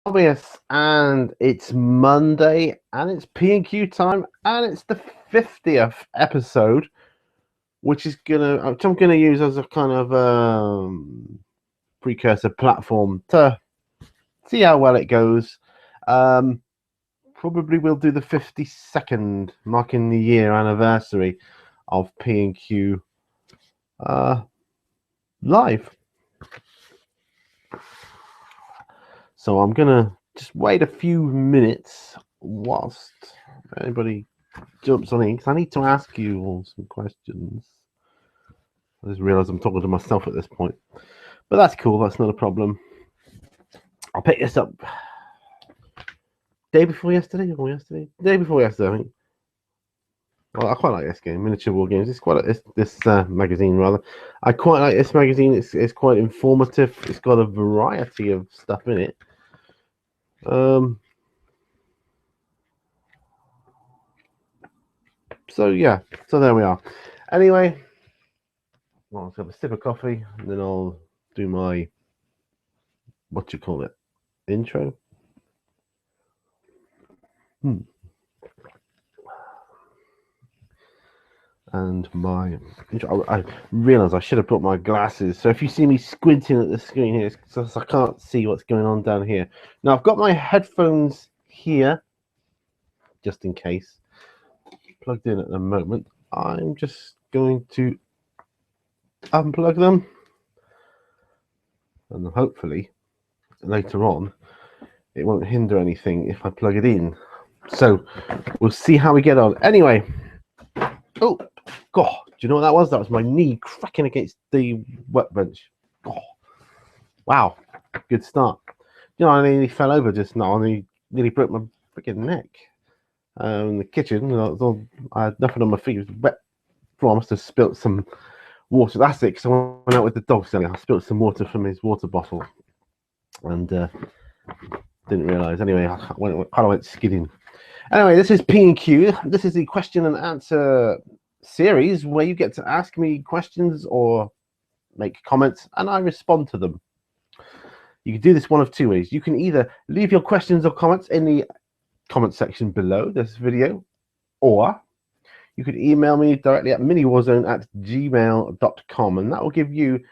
Obvious, and it's Monday, and it's P&Q time, and it's the 50th episode, which I'm gonna use as a kind of precursor platform to see how well it goes. Um, Probably we'll do the 52nd, marking the year anniversary of P&Q uh, live. So I'm gonna just wait a few minutes whilst anybody jumps on in, because I need to ask you all some questions. I just realised I'm talking to myself at this point, but that's cool. That's not a problem. I'll pick this up day before yesterday, or yesterday, day before yesterday. I think. Well, I quite like this game, miniature war games. It's quite like this magazine rather. I quite like this magazine. It's quite informative. It's got a variety of stuff in it. So yeah, so there we are. Anyway, well, I'll have a sip of coffee, and then I'll do my intro. And I realise I should have put my glasses. So if you see me squinting at the screen here, it's because I can't see what's going on down here. Now I've got my headphones here, just in case, plugged in at the moment. I'm just going to unplug them, and hopefully later on it won't hinder anything if I plug it in. So we'll see how we get on. Anyway, oh God, do you know what that was? That was my knee cracking against the workbench. Oh, wow, good start. You know, I nearly fell over just now. I nearly broke my freaking neck. In the kitchen, I had nothing on my feet. It was wet floor. I must have spilt some water. That's it. Because I went out with the dog. So I spilt some water from his water bottle, and didn't realise. Anyway, I kind of went skidding. Anyway, this is P&Q. This is the question and answer series where you get to ask me questions or make comments, and I respond to them. You can do this one of two ways. You can either leave your questions or comments in the comment section below this video, or you could email me directly at miniwarzone@gmail.com, and that will give you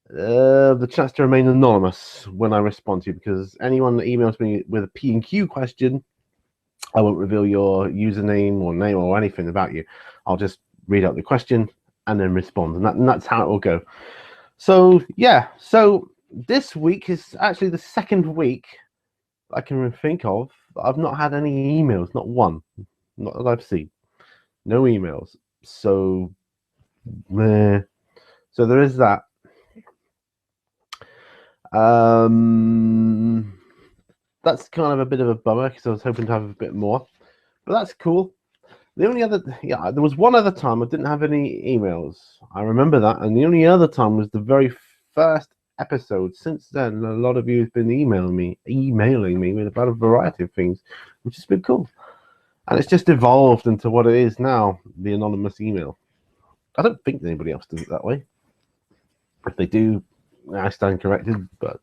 the chance to remain anonymous when I respond to you, because anyone that emails me with a P&Q question, I won't reveal your username or name or anything about you. I'll just read out the question and then respond, and that's how it will go. So yeah, so this week is actually the second week I can think of. I've not had any emails, not one, not that I've seen. No emails. So there is that. That's kind of a bit of a bummer because I was hoping to have a bit more, but that's cool. The only other, there was one other time I didn't have any emails. I remember that, and the only other time was the very first episode. Since then, a lot of you have been emailing me with about a variety of things, which has been cool. And it's just evolved into what it is now, the anonymous email. I don't think anybody else does it that way. If they do, I stand corrected. But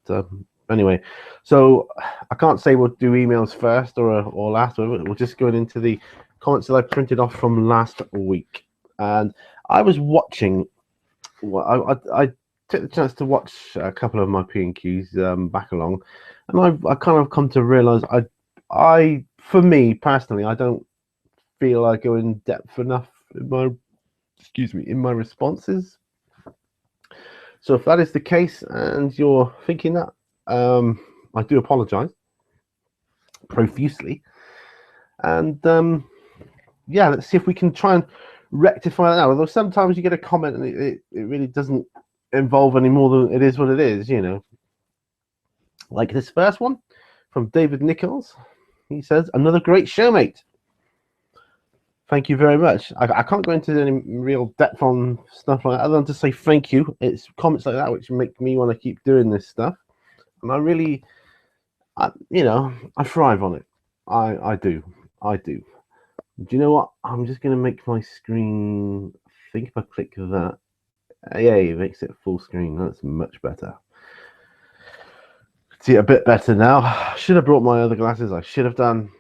anyway, so I can't say we'll do emails first or last. We're just going into the comments that I printed off from last week. And I was watching. Well, I took the chance to watch a couple of my P&Qs back along, and I kind of come to realize I for me personally, I don't feel I go in depth enough in my responses. So if that is the case and you're thinking that, I do apologise profusely. And yeah, let's see if we can try and rectify that now. Although sometimes you get a comment and it really doesn't involve any more than it is what it is, you know. Like this first one from David Nichols. He says, "Another great show, mate. Thank you very much." I can't go into any real depth on stuff like that other than to say thank you. It's comments like that which make me want to keep doing this stuff. And I thrive on it. I do. Do you know what? I'm just going to make my screen, I think if I click that, yeah, it makes it full screen. That's much better. See it a bit better now. Should have brought my other glasses. I should have done.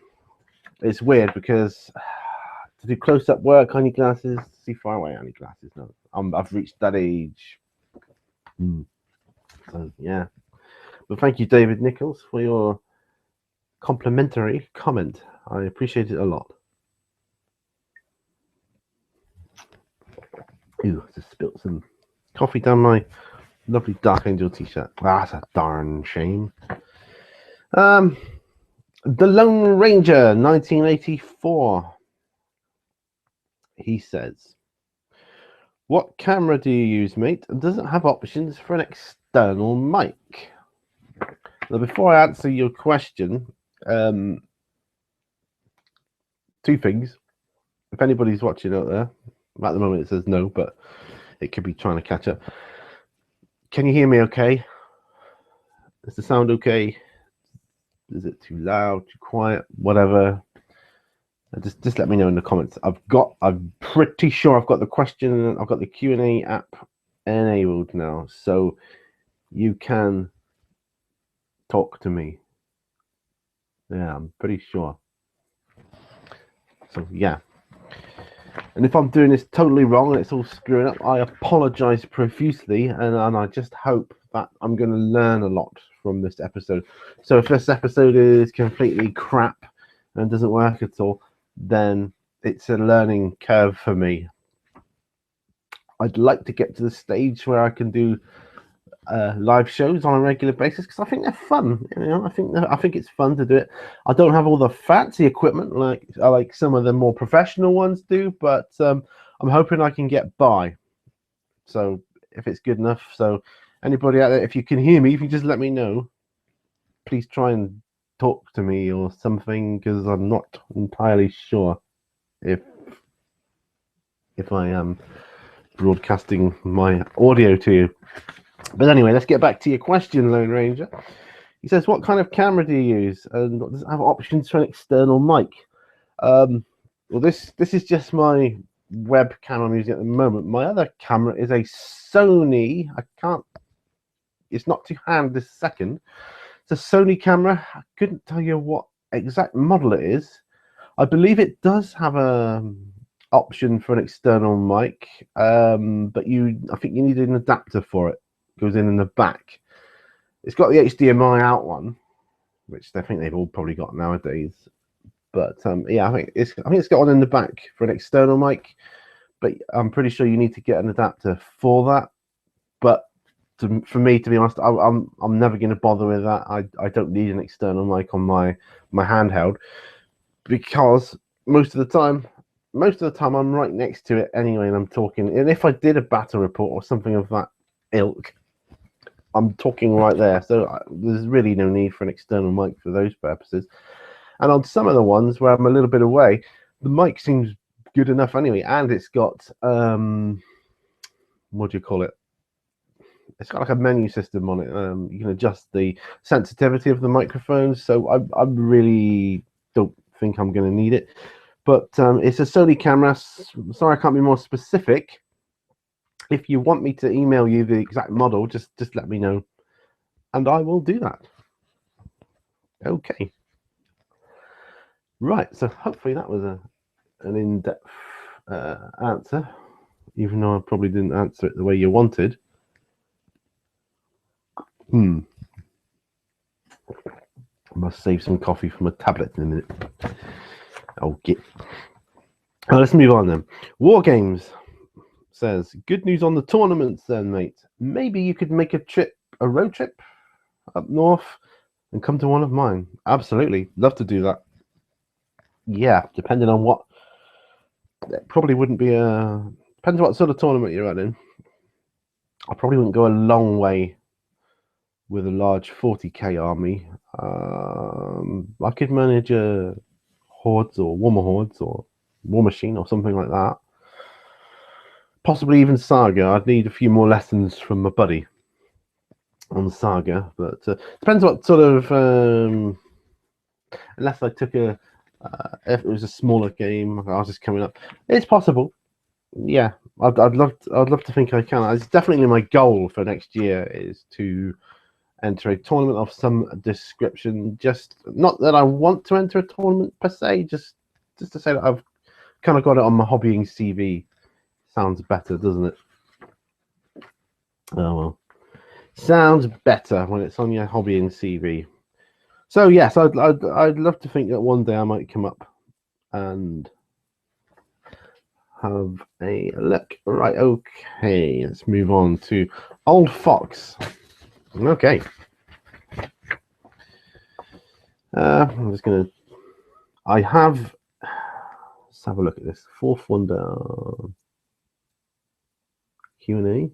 It's weird because to do close-up work, I need glasses. See far away, I need glasses. No, I've reached that age. So yeah. But thank you, David Nichols, for your complimentary comment. I appreciate it a lot. Ooh, I just spilt some coffee down my lovely Dark Angel t-shirt. That's a darn shame. The Lone Ranger, 1984. He says, "What camera do you use, mate? And does it have options for an external mic?" Now, before I answer your question, two things. If anybody's watching out there, at the moment it says no, but it could be trying to catch up. Can you hear me okay? Is the sound okay? Is it too loud, too quiet, whatever? Just let me know in the comments. I'm pretty sure I've got the question, I've got the Q&A app enabled now, so you can talk to me. Yeah, I'm pretty sure. So yeah. And if I'm doing this totally wrong and it's all screwing up, I apologize profusely, and I just hope that I'm going to learn a lot from this episode. So if this episode is completely crap and doesn't work at all, then it's a learning curve for me. I'd like to get to the stage where I can do live shows on a regular basis because I think they're fun. You know, I think it's fun to do it. I don't have all the fancy equipment like some of the more professional ones do, but I'm hoping I can get by. So if it's good enough, so anybody out there, if you can hear me, if you just let me know, please try and talk to me or something, because I'm not entirely sure if I am broadcasting my audio to you. But anyway, let's get back to your question, Lone Ranger. He says, "What kind of camera do you use, and does it have options for an external mic?" Well, this is just my webcam I'm using at the moment. My other camera is a Sony. It's not to hand this second. It's a Sony camera. I couldn't tell you what exact model it is. I believe it does have a option for an external mic, but I think you need an adapter for it. It goes in the back. It's got the HDMI out one, which I think they've all probably got nowadays. But yeah, I think it's got one in the back for an external mic, but I'm pretty sure you need to get an adapter for that. But for me, to be honest, I'm never going to bother with that. I don't need an external mic on my handheld, because most of the time I'm right next to it anyway, and I'm talking. And if I did a battle report or something of that ilk, I'm talking right there. So there's really no need for an external mic for those purposes. And on some of the ones where I'm a little bit away, the mic seems good enough anyway, and it's got what do you call it? It's got like a menu system on it. You can adjust the sensitivity of the microphones. So I really don't think I'm going to need it. But it's a Sony camera. Sorry, I can't be more specific. If you want me to email you the exact model, just let me know, and I will do that. Okay. Right. So hopefully that was an in-depth answer, even though I probably didn't answer it the way you wanted. I must save some coffee for my tablet in a minute. Okay. Let's move on then. War Games says, "Good news on the tournaments then, mate. Maybe you could make a road trip up north and come to one of mine." Absolutely. Love to do that. Yeah, depending on what. It probably wouldn't be depends what sort of tournament you're running. I probably wouldn't go a long way with a large 40k army. I could manage a hordes or warmer hordes or war machine or something like that. Possibly even Saga. I'd need a few more lessons from my buddy on Saga, but depends what sort of. Unless I took if it was a smaller game, I was just coming up. It's possible. Yeah, I'd love to think I can. It's definitely my goal for next year is to enter a tournament of some description. Just not that I want to enter a tournament per se, just to say that I've kind of got it on my hobbying CV. Sounds better, doesn't it? Oh well, sounds better when it's on your hobbying CV. So yes, I'd love to think that one day I might come up and have a look. Right, okay, let's move on to Old Fox. Okay. I'm just gonna. I have. Let's have a look at this. Fourth one down. Q&A.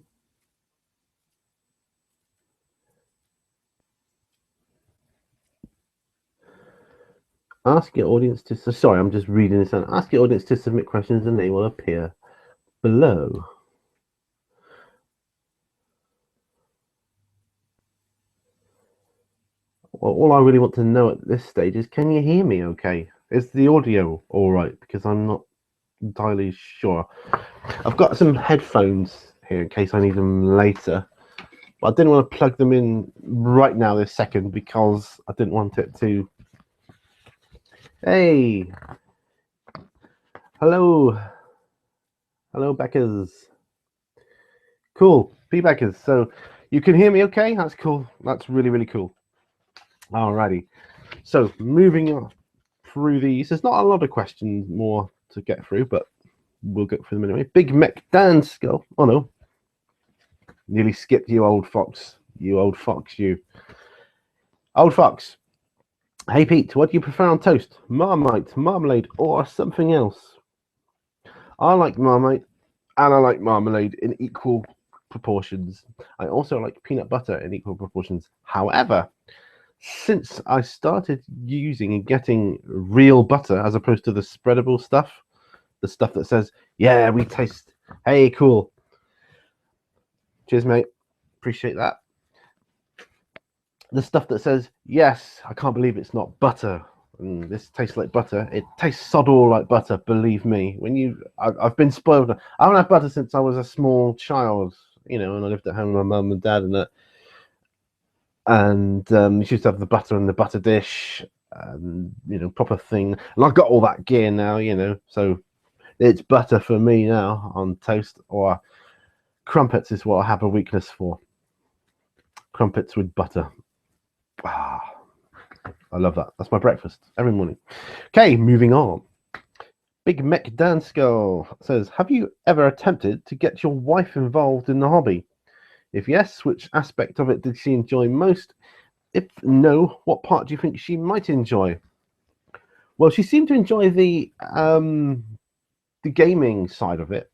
Ask your audience to. Sorry, I'm just reading this out. Ask your audience to submit questions, and they will appear below. Well, all I really want to know at this stage is, can you hear me okay? Is the audio all right? Because I'm not entirely sure. I've got some headphones here in case I need them later. But I didn't want to plug them in right now this second because I didn't want it to... Hey! Hello! Hello, Beckers. Cool. P-Beckers. So you can hear me okay? That's cool. That's really, really cool. Alrighty. So moving on through these. There's not a lot of questions more to get through, but we'll get through them anyway. Big Mech Dan Skull. Oh no. Nearly skipped you, old fox. You old fox, you. Old fox. Hey Pete, what do you prefer on toast? Marmite, marmalade, or something else? I like Marmite, and I like marmalade in equal proportions. I also like peanut butter in equal proportions. However, since I started using and getting real butter as opposed to the spreadable stuff, the stuff that says, yeah, we taste, hey, cool. Cheers, mate. Appreciate that. The stuff that says, yes, I can't believe it's not butter. And this tastes like butter. It tastes sod all like butter, believe me. I've been spoiled. I haven't had butter since I was a small child, and I lived at home with my mum and dad and that. And you used to have the butter in the butter dish, and proper thing. And I've got all that gear now, so it's butter for me now on toast, or crumpets is what I have a weakness for. Crumpets with butter. Ah, I love that. That's my breakfast every morning. Okay, moving on. Big Mech Dansko says, have you ever attempted to get your wife involved in the hobby? If yes, which aspect of it did she enjoy most? If no, what part do you think she might enjoy? Well, she seemed to enjoy the gaming side of it.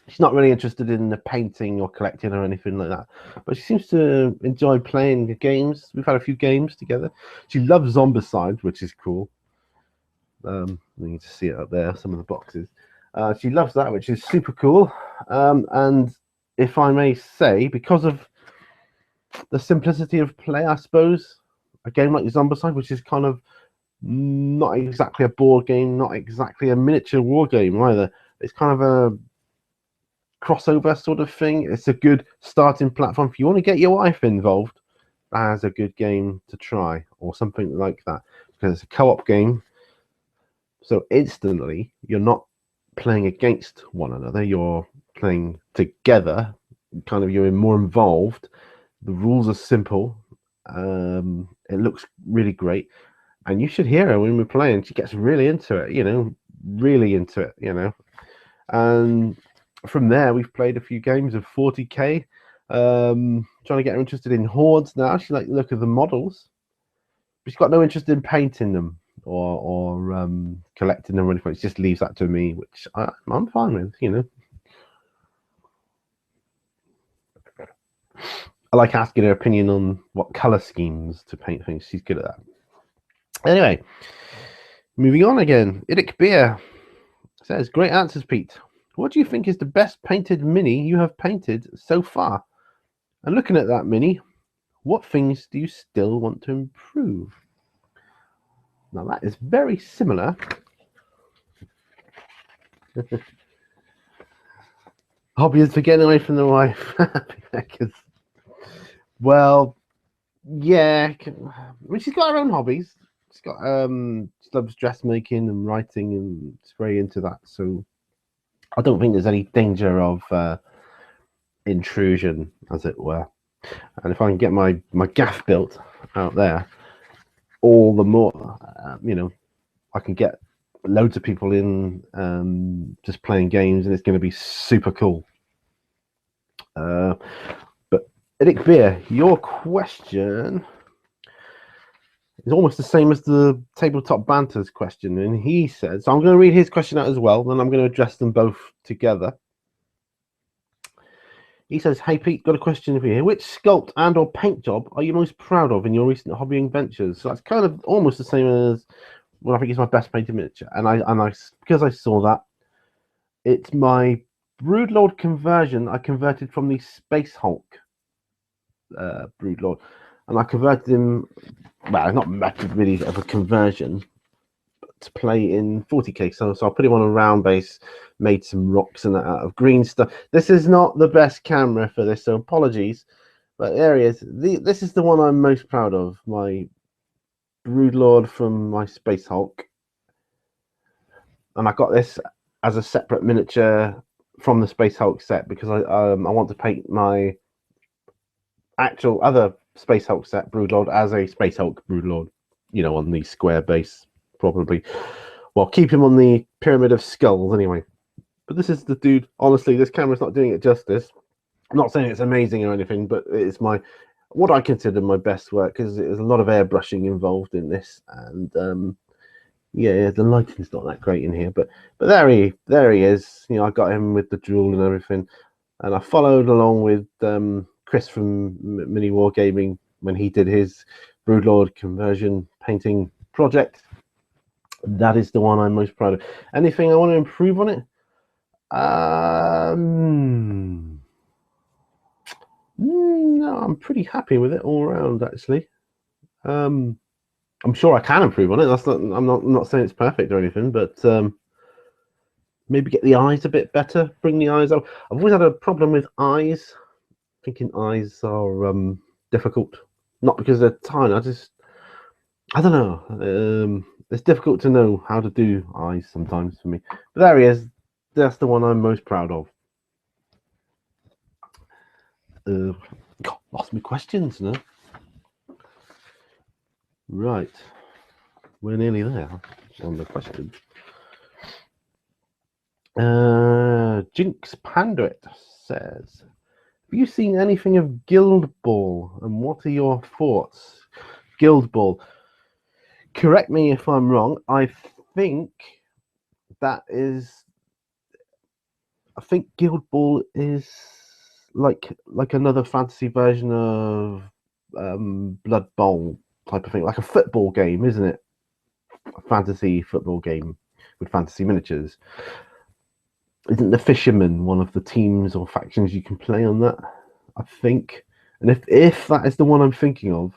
She's not really interested in the painting or collecting or anything like that, but she seems to enjoy playing the games. We've had a few games together. She loves Zombicide, which is cool. You need to see it up there, some of the boxes. She loves that, which is super cool. And if I may say, because of the simplicity of play, I suppose, a game like Zombicide, which is kind of not exactly a board game, not exactly a miniature war game either. It's kind of a crossover sort of thing. It's a good starting platform if you want to get your wife involved. That's a good game to try, or something like that, because it's a co-op game. So instantly, you're not playing against one another. You're playing together. Kind of, you're more involved. The rules are simple. It looks really great, and you should hear her when we're playing. She gets really into it. Really into it. And from there, we've played a few games of 40k. Trying to get her interested in hordes now. She likes the look of the models, but she's got no interest in painting them or collecting them or anything. She just leaves that to me, which I'm fine with. I like asking her opinion on what color schemes to paint things. She's good at that. Anyway, moving on again. Idic Beer says, great answers, Pete. What do you think is the best painted mini you have painted so far? And looking at that mini, what things do you still want to improve? Now that is very similar. Hobby is for getting away from the wife. Well, Yeah, she's got her own hobbies. She's got she loves dressmaking and writing, and she's very into that. So I don't think there's any danger of intrusion, as it were. And if I can get my gaff built out there, all the more, I can get loads of people in just playing games, and it's going to be super cool. But Eric Beer, your question is almost the same as the tabletop banter's question, and he says, so I'm going to read his question out as well, then I'm going to address them both together. He says, "Hey Pete, got a question for you. Which sculpt and or paint job are you most proud of in your recent hobbying ventures?" So that's kind of almost the same as what I think is my best painted miniature, and I because I saw that, it's my Broodlord conversion. I converted from the Space Hulk Broodlord, and I converted him. Well, not method really of a conversion, to play in 40k. So I put him on a round base, made some rocks and that out of green stuff. This is not the best camera for this, so apologies. But there he is. This is the one I'm most proud of. My Broodlord from my Space Hulk, and I got this as a separate miniature from the Space Hulk set because I want to paint my actual other Space Hulk set Broodlord as a Space Hulk Broodlord, on the square base probably. Well, keep him on the pyramid of skulls anyway. But this is the dude. Honestly, this camera's not doing it justice. I'm not saying it's amazing or anything, but it's what I consider my best work because there's a lot of airbrushing involved in this, and yeah, the lighting's not that great in here. But there he is. I got him with the drool and everything, and I followed along with Chris from Mini Wargaming when he did his Broodlord conversion painting project. That is the one I'm most proud of. Anything I want to improve on it? No, I'm pretty happy with it all around. Actually, I'm sure I can improve on it. I'm not saying it's perfect or anything, but maybe get the eyes a bit better. Bring the eyes out. I've always had a problem with eyes. Thinking eyes are difficult, not because they're tiny. I don't know. It's difficult to know how to do eyes sometimes for me. But there he is. That's the one I'm most proud of. God, lost my questions now. Right. We're nearly there on the questions. Jinx Panduit says, "Have you seen anything of Guild Ball, and what are your thoughts?" Guild Ball. Correct me if I'm wrong. I think Guild Ball is like another fantasy version of Blood Bowl type of thing, like a football game, isn't it? A fantasy football game with fantasy miniatures. Isn't the Fisherman one of the teams or factions you can play on that? I think. And if that is the one I'm thinking of,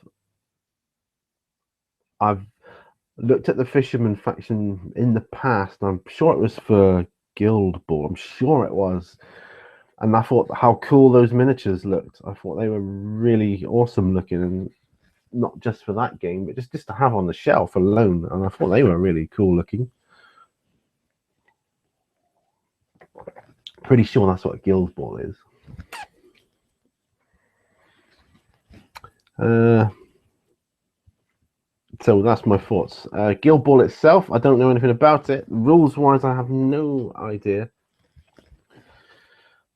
I've looked at the Fisherman faction in the past. I'm sure it was for Guild Ball. I'm sure it was. And I thought how cool those miniatures looked. I thought they were really awesome looking, and not just for that game, but just to have on the shelf alone. And I thought they were really cool looking. Pretty sure that's what Guild Ball is. So that's my thoughts. Guild Ball itself, I don't know anything about it. Rules wise, I have no idea.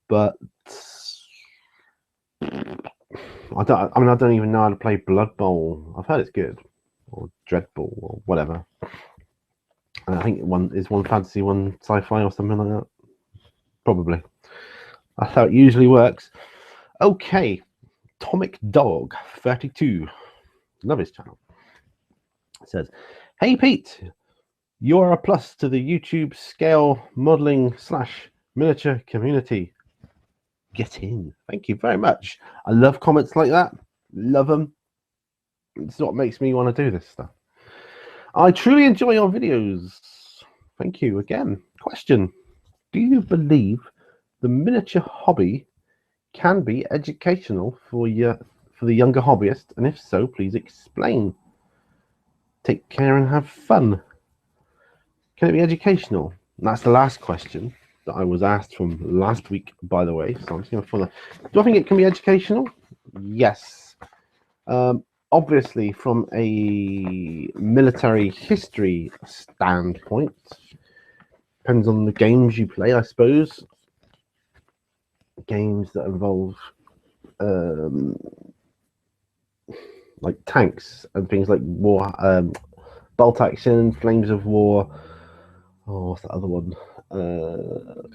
But I don't even know how to play Blood Bowl. I've heard it's good, or Dread Ball, or whatever. I think one fantasy, one sci-fi, or something like that. Probably. That's how it usually works. Okay, Atomic Dog 32. Love his channel. It says, "Hey Pete, you're a plus to the YouTube scale modeling / miniature community. Get in." Thank you very much. I love comments like that. Love them. It's what makes me want to do this stuff. I truly enjoy your videos. Thank you again. Question: do you believe the miniature hobby can be educational for for the younger hobbyist? And if so, please explain. Take care and have fun. Can it be educational? And that's the last question that I was asked from last week, by the way. So I'm just going to follow. Do I think it can be educational? Yes. Obviously, from a military history standpoint, depends on the games you play, I suppose. Games that involve like tanks and things like war, bolt action, flames of war. Oh, what's the other one?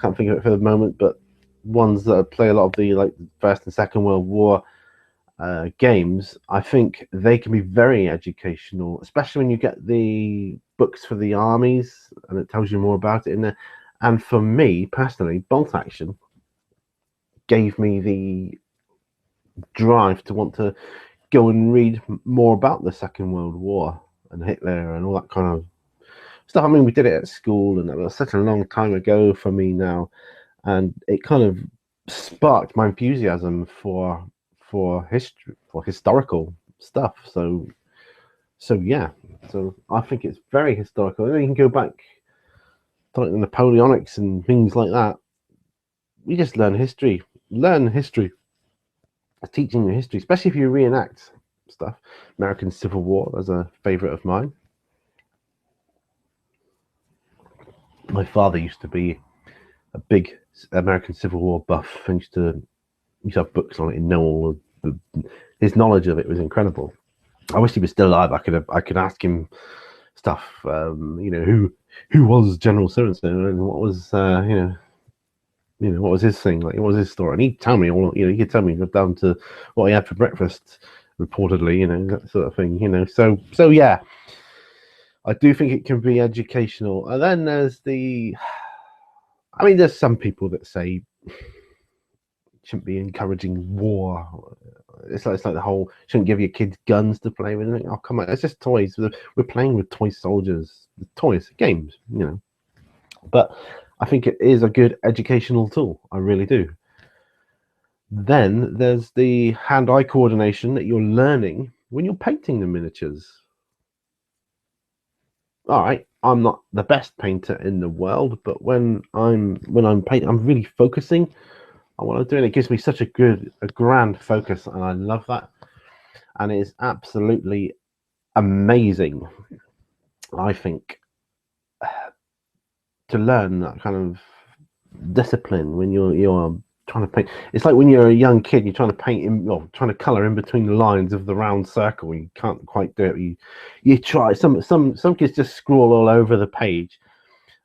Can't think of it for the moment, but ones that play a lot of the like First and Second World War games, I think they can be very educational, especially when you get the books for the armies and it tells you more about it in there. And for me personally, bolt action gave me the drive to want to go and read more about the Second World War and Hitler and all that kind of stuff. I mean, we did it at school, and it was such a long time ago for me now, and it kind of sparked my enthusiasm for history, for historical stuff. So yeah, so I think it's very historical. And you can go back to like the Napoleonics and things like that. We just learn history. Teaching your history, especially if you reenact stuff. American Civil War is a favorite of mine. My father used to be a big American Civil War buff and used to have books on it and know all of his knowledge of it was incredible. I wish he was still alive. I could ask him stuff. Who was General so and so, and what was what was his thing, like what was his story, and he'd tell me all. He could tell me down to what he had for breakfast, reportedly, that sort of thing. So yeah, I do think it can be educational. And then there's there's some people that say shouldn't be encouraging war. It's like the whole shouldn't give your kids guns to play with. Oh, come on, it's just toys. We're playing with toy soldiers, toys, games, But I think it is a good educational tool. I really do. Then there's the hand-eye coordination that you're learning when you're painting the miniatures. All right, I'm not the best painter in the world, but when I'm painting, I'm really focusing on what I'm doing. It gives me such a grand focus, and I love that. And it is absolutely amazing, I think, to learn that kind of discipline when you're trying to paint. It's like when you're a young kid, you're trying to paint trying to color in between the lines of the round circle. You can't quite do it. You try. Some kids just scroll all over the page.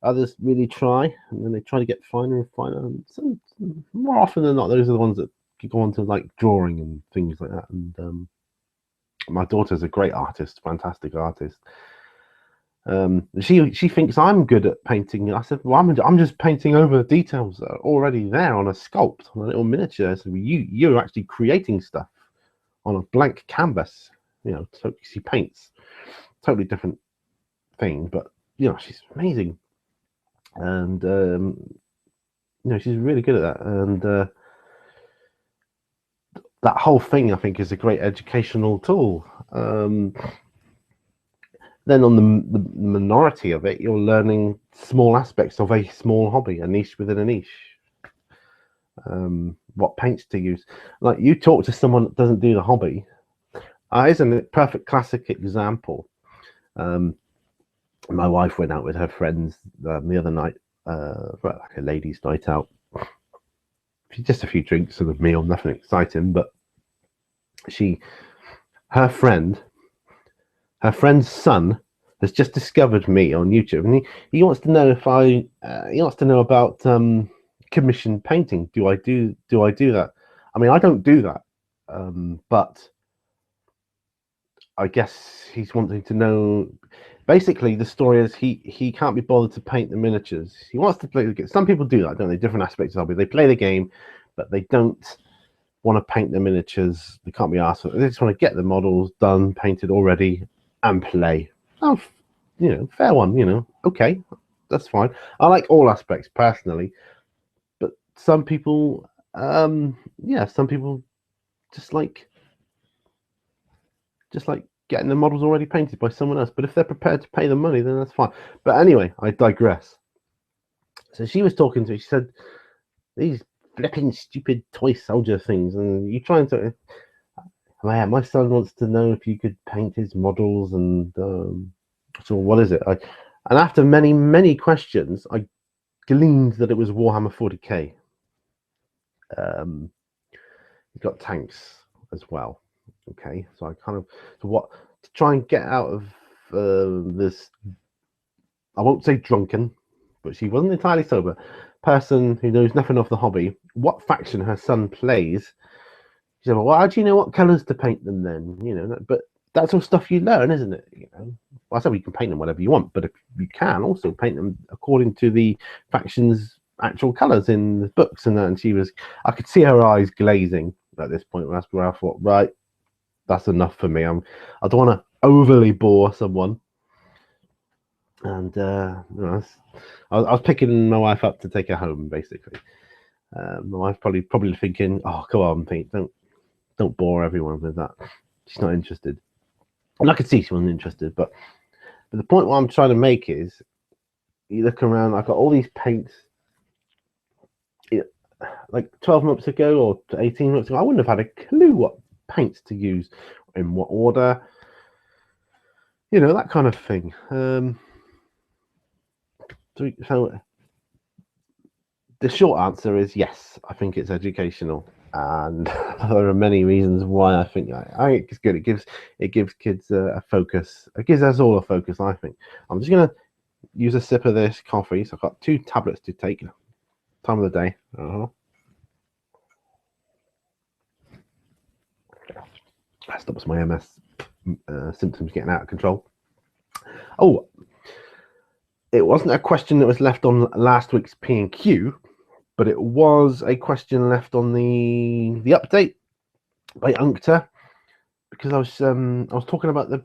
Others really try, and then they try to get finer and finer. And some, more often than not, those are the ones that go on to like drawing and things like that. And my daughter's a great artist, fantastic artist. She thinks I'm good at painting. I said, well, I'm just painting over the details that are already there on a sculpt, on a little miniature. So you're actually creating stuff on a blank canvas. So she paints. Totally different thing, but she's amazing. And she's really good at that, and that whole thing I think is a great educational tool. Then on the minority of it, you're learning small aspects of a small hobby, a niche within a niche. What paints to use. Like you talk to someone that doesn't do the hobby, isn't it? Perfect classic example. My wife went out with her friends the other night for like a ladies' night out. Just a few drinks and a meal, nothing exciting. But her friend's son has just discovered me on YouTube, and he wants to know he wants to know about commissioned painting. Do I do that? I mean, I don't do that, but I guess he's wanting to know. Basically, the story is he can't be bothered to paint the miniatures. He wants to play the game. Some people do that, don't they? Different aspects of hobby. They play the game, but they don't want to paint the miniatures. They can't be asked. They just want to get the models done, painted already, and play. Oh, fair one. Okay, that's fine. I like all aspects personally, but some people, some people just like just like getting the models already painted by someone else. But if they're prepared to pay the money, then that's fine. But anyway, I digress. So she was talking to me. She said, "These flipping stupid toy soldier things, and you trying to." Man, my son wants to know if you could paint his models, and so what is it? And after many questions, I gleaned that it was Warhammer 40k. You've got tanks as well. Okay, so I kind of to try and get out of this. I won't say drunken, but she wasn't entirely sober. Person who knows nothing of the hobby. What faction her son plays? She said, "Well, how do you know what colours to paint them then? You know, but that's all stuff you learn, isn't it? You know, well, I said you can paint them whatever you want, but if you can also paint them according to the faction's actual colours in the books and that." And she was, I could see her eyes glazing at this point. That's where I thought, right, that's enough for me. I don't want to overly bore someone. And I was picking my wife up to take her home, basically. My wife's probably thinking, "Oh, come on, Pete, don't bore everyone with that." She's not interested, and I could see she wasn't interested. But the point what I'm trying to make is, you look around. I've got all these paints. Like 12 months ago or 18 months ago, I wouldn't have had a clue what paints to use, in what order, you know, that kind of thing. So the short answer is yes, I think it's educational, and there are many reasons why I think it's good. It gives kids a focus. It gives us all a focus. I think. I'm just gonna use a sip of this coffee. So I've got 2 tablets to take. Time of the day. That stops my MS symptoms getting out of control. Oh, it wasn't a question that was left on last week's P&Q, but it was a question left on the update by Uncta, because I was talking about we'll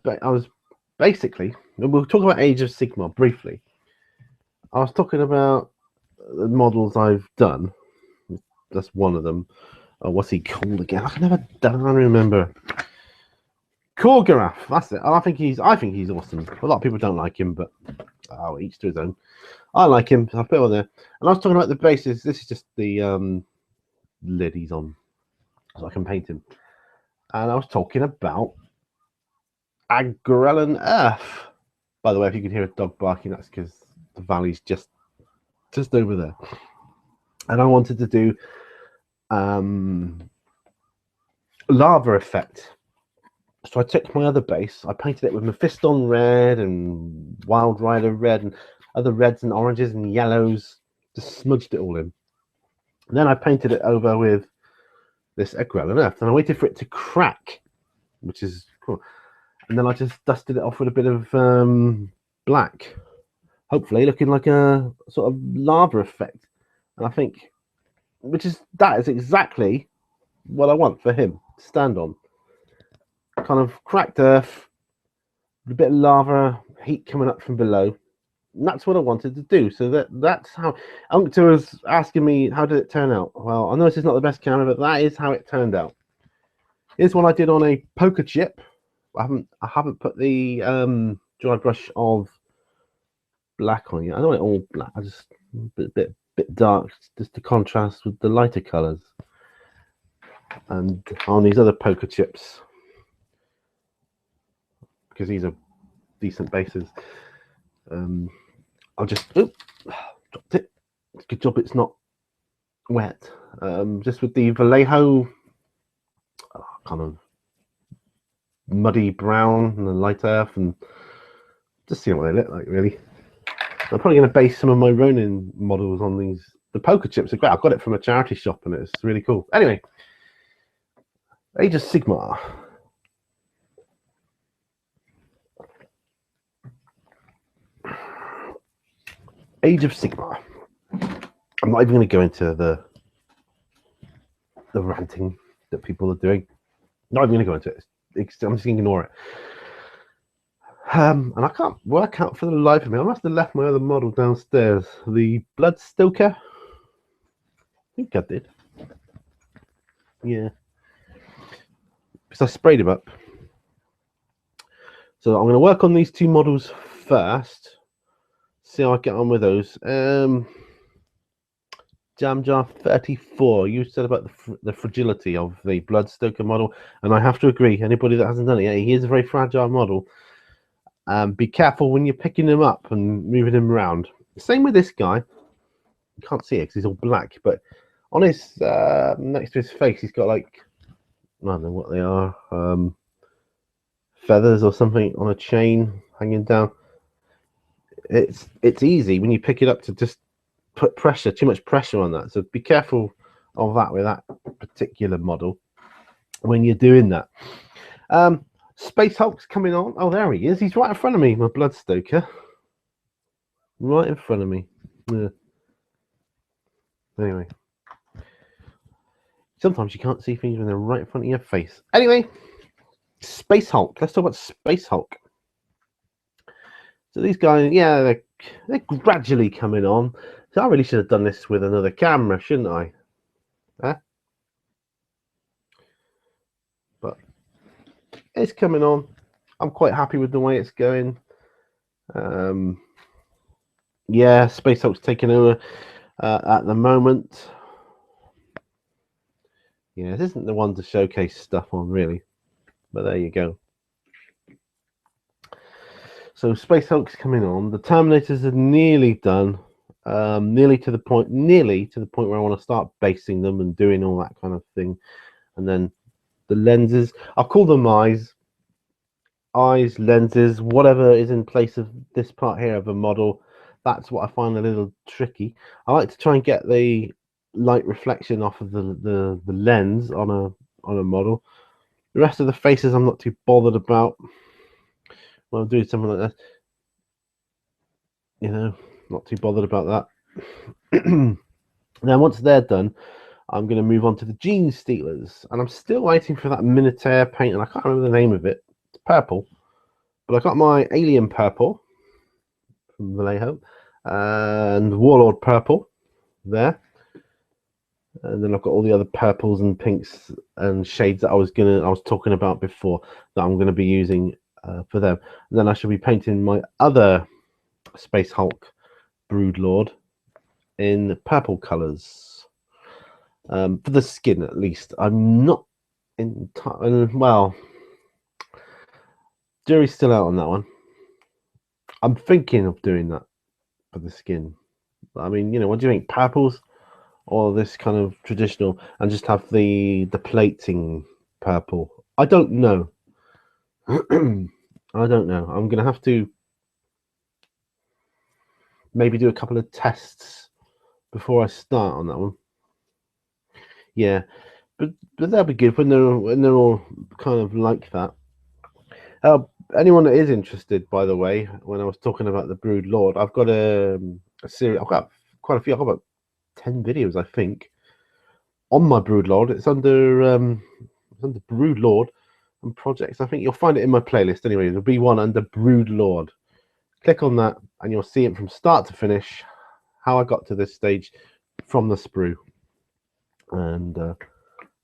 talk about Age of Sigmar briefly. I was talking about the models I've done. That's one of them. What's he called again? I can never remember. Korgarath, that's it. I think he's awesome. A lot of people don't like him, but each to his own. I like him. So I put it on there. And I was talking about the bases. This is just the lid he's on, so I can paint him. And I was talking about Agrellan Earth. By the way, if you can hear a dog barking, that's because the valley's just over there. And I wanted to do lava effect. So I took my other base, I painted it with Mephiston red and Wild Rider red and other reds and oranges and yellows, just smudged it all in. And then I painted it over with this Agrellan Earth, and I waited for it to crack, which is cool. And then I just dusted it off with a bit of black, hopefully looking like a sort of lava effect. And I think, that is exactly what I want for him to stand on. Kind of cracked earth, a bit of lava, heat coming up from below. And that's what I wanted to do. So that's how Uncta was asking me, how did it turn out? Well, I know this is not the best camera, but that is how it turned out. Here's one I did on a poker chip. I haven't put the dry brush of black on yet. I don't want it all black. I just a bit dark, just to contrast with the lighter colours. And on these other poker chips, because these are decent bases, I'll just dropped it. Good job it's not wet. Just with the Vallejo kind of muddy brown and the light earth, and just seeing what they look like, really. I'm probably going to base some of my Ronin models on these. The poker chips are great. I got it from a charity shop and it's really cool. Anyway, Age of Sigmar. Age of Sigmar. I'm not even going to go into the ranting that people are doing. Not even going to go into it. I'm just going to ignore it. And I can't work out for the life of me. I must have left my other model downstairs. The Bloodstoker. I think I did. Yeah. Because I sprayed him up. So I'm going to work on these two models first. See how I get on with those. Jamjar 34, you said about the fragility of the Bloodstoker model, and I have to agree. Anybody that hasn't done it yet, he is a very fragile model. Be careful when you're picking him up and moving him around. Same with this guy. You can't see it because he's all black, but on his next to his face, he's got like, I don't know what they are, feathers or something on a chain hanging down. It's easy when you pick it up to just put too much pressure on that. So be careful of that with that particular model when you're doing that. Space Hulk's coming on. Oh, there he is. He's right in front of me, my Bloodstoker. Right in front of me. Yeah. Anyway. Sometimes you can't see things when they're right in front of your face. Anyway, Space Hulk. Let's talk about Space Hulk. So these guys, yeah, they're gradually coming on. So I really should have done this with another camera, shouldn't I? Huh? But it's coming on. I'm quite happy with the way it's going. Yeah, Space Hulk's taking over at the moment. Yeah, this isn't the one to showcase stuff on, really. But there you go. So Space Hulk's coming on. The Terminators are nearly done. Nearly to the point where I want to start basing them and doing all that kind of thing. And then the lenses, I'll call them eyes, lenses, whatever is in place of this part here of a model. That's what I find a little tricky. I like to try and get the light reflection off of the lens on a model. The rest of the faces I'm not too bothered about. When I'm doing something like that, you know, not too bothered about that. Now once they're done, I'm going to move on to the Gene Stealers, and I'm still waiting for that Minotaur paint, and I can't remember the name of it. It's purple, but I got my Alien purple from Vallejo and Warlord purple there, and then I've got all the other purples and pinks and shades that I was talking about before that I'm going to be using for them. And then I shall be painting my other Space Hulk Broodlord in purple colors. For the skin, at least. I'm not well, jury's still out on that one. I'm thinking of doing that for the skin. I mean, you know, what do you think? Purples or this kind of traditional, and just have the plating purple? I don't know. I don't know. I'm gonna have to maybe do a couple of tests before I start on that one. Yeah, but that'll be good when they're all kind of like that. Anyone that is interested, by the way, when I was talking about the Brood Lord, I've got a series. I've got quite a few. I've got about 10 videos, I think, on my Brood Lord. It's under Brood Lord and projects. I think you'll find it in my playlist anyway. There'll be one under Brood Lord. Click on that, and you'll see it from start to finish. How I got to this stage from the sprue, and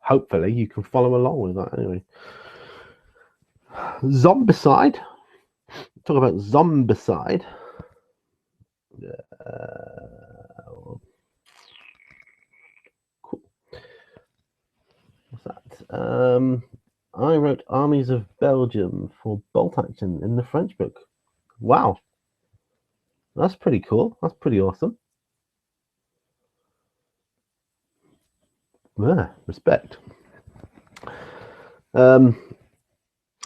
hopefully you can follow along with that. Anyway, Zombicide. Talk about Zombicide. Cool. What's that? I wrote Armies of Belgium for bolt action in the French book. Wow, that's pretty cool. That's pretty awesome. Yeah, respect. I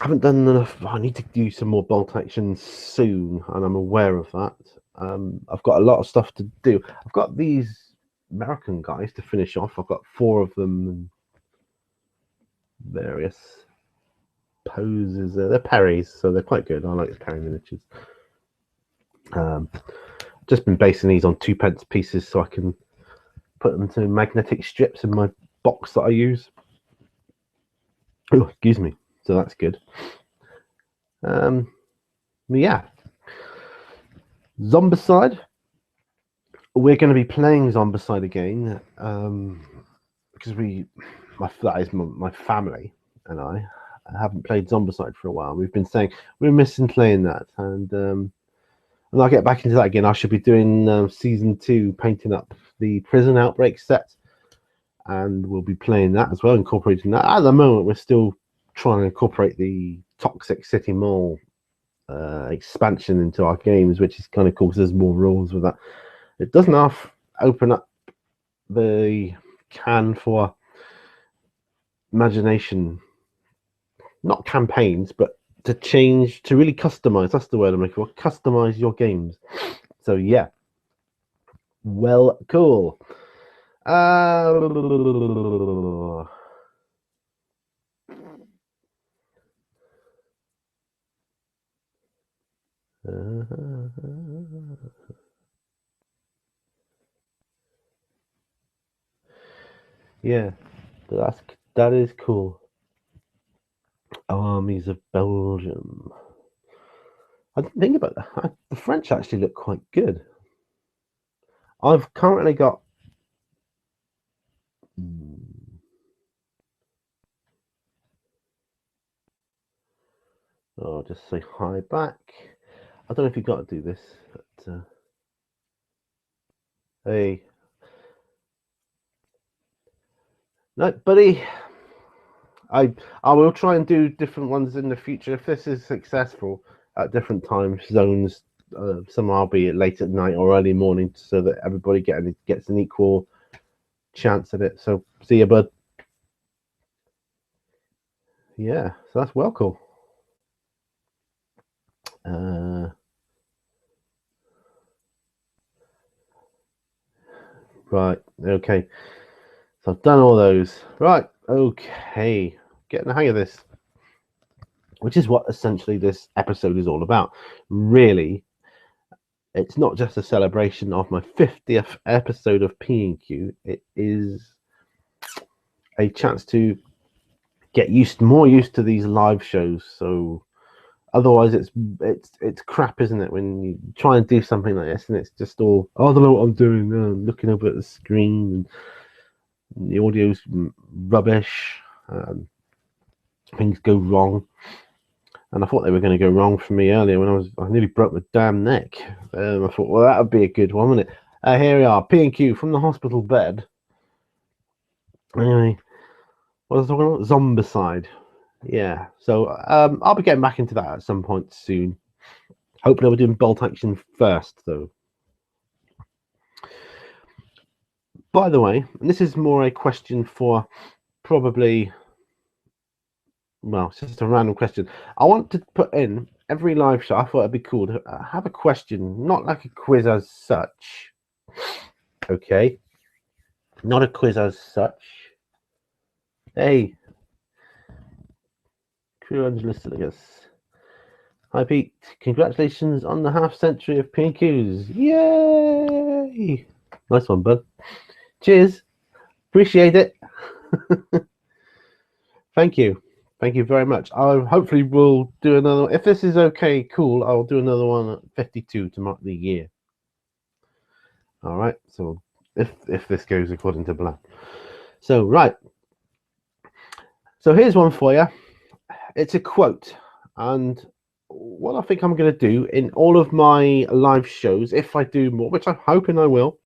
haven't done enough. I need to do some more bolt action soon, and I'm aware of that. I've got a lot of stuff to do. I've got these American guys to finish off. I've got 4 of them and various poses. They're parries, so they're quite good. I like the parry miniatures. Just been basing these on 2p pieces so I can put them to magnetic strips in my box that I use. Oh, excuse me. So that's good. Yeah. Zombicide. We're going to be playing Zombicide again because that is my family and I I haven't played Zombicide for a while. We've been saying we're missing playing that, and I'll get back into that again. I should be doing season 2, painting up the Prison Outbreak set, and we'll be playing that as well, incorporating that. At the moment, we're still trying to incorporate the Toxic City Mall expansion into our games, which is kind of cool because there's more rules with that. It does enough open up the can for imagination, not campaigns, but to change, to really customize. That's the word I'm looking for. Customize your games. So yeah, well, cool. Yeah, that is cool. Armies of Belgium. I didn't think about that. The French actually look quite good. I've currently got. Oh, just say hi back. I don't know if you've got to do this. But, hey. No, buddy. I will try and do different ones in the future if this is successful at different time zones. Some I'll be late at night or early morning so that everybody gets an equal chance at it. So see you, bud. Yeah, so that's well cool. Right, okay. So I've done all those. Right, okay. Getting the hang of this. Which is what essentially this episode is all about. Really, it's not just a celebration of my 50th episode of P&Q. It is a chance to get more used to these live shows. So otherwise, it's crap, isn't it? When you try and do something like this, and it's just all, oh, I don't know what I'm doing. I'm looking over at the screen, and the audio's rubbish. Things go wrong. And I thought they were going to go wrong for me earlier when I nearly broke my damn neck. I thought, well, that would be a good one, wouldn't it? Here we are, P&Q from the hospital bed. Anyway, what was I talking about? Zombicide. Yeah, so I'll be getting back into that at some point soon. Hopefully we're doing bolt action first, though. By the way, and this is more a question for probably, well, it's just a random question. I want to put in every live show. I thought it'd be cool to have a question, not like a quiz as such. Okay, not a quiz as such. Hey, Crew Angelus Siligus. Hi Pete, congratulations on the half century of P&Qs. Yay! Nice one, bud. Cheers. Appreciate it. Thank you. Thank you very much. I hopefully will do another. If this is okay, cool. I'll do another one at 52 to mark the year. All right. So if this goes according to plan. So right. So here's one for you. It's a quote, and what I think I'm going to do in all of my live shows, if I do more, which I'm hoping I will,